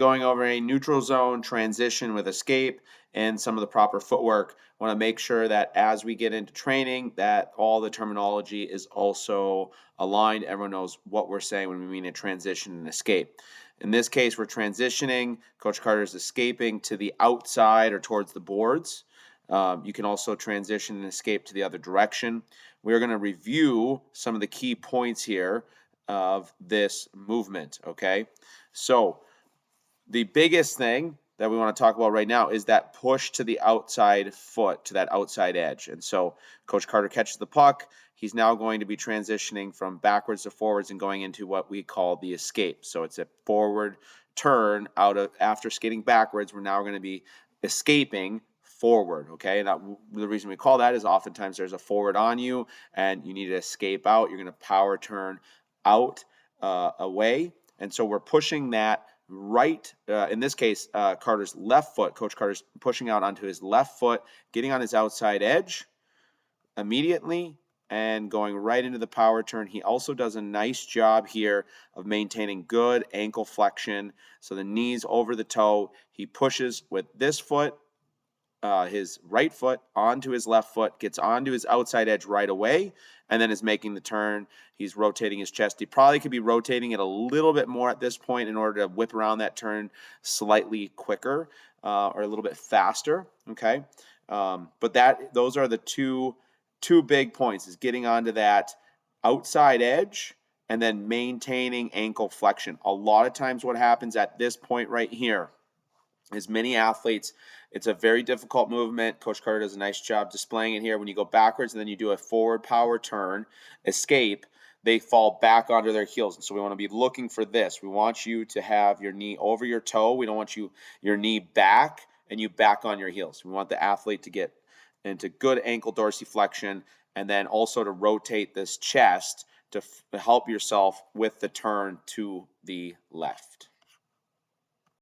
Going over a neutral zone transition with escape and some of the proper footwork. Want to make sure that as we get into training that all the terminology is also aligned. Everyone knows what we're saying when we mean a transition and escape. In this case, we're transitioning. Coach Carter is escaping to the outside or towards the boards. You can also transition and escape to the other direction. We're going to review some of the key points here of this movement, okay? So the biggest thing that we want to talk about right now is that push to the outside foot, to that outside edge. And so Coach Carter catches the puck. He's now going to be transitioning from backwards to forwards and going into what we call the escape. So it's a forward turn out of, after skating backwards, we're now going to be escaping forward, okay? And the reason we call that is oftentimes there's a forward on you and you need to escape out. You're going to power turn out, away. And so we're pushing that right, in this case, Carter's left foot. Coach Carter's pushing out onto his left foot, getting on his outside edge immediately and going right into the power turn. He also does a nice job here of maintaining good ankle flexion. So the knees over the toe. He pushes with this foot, his right foot onto his left foot, gets onto his outside edge right away, and then is making the turn. He's rotating his chest. He probably could be rotating it a little bit more at this point in order to whip around that turn slightly quicker, or a little bit faster, okay? But those are the two big points, is getting onto that outside edge and then maintaining ankle flexion. A lot of times what happens at this point right here is many athletes, it's a very difficult movement. Coach Carter does a nice job displaying it here. When you go backwards and then you do a forward power turn, escape, they fall back onto their heels. And so we want to be looking for this. We want you to have your knee over your toe. We don't want your knee back and you back on your heels. We want the athlete to get into good ankle dorsiflexion and then also to rotate this chest to help yourself with the turn to the left.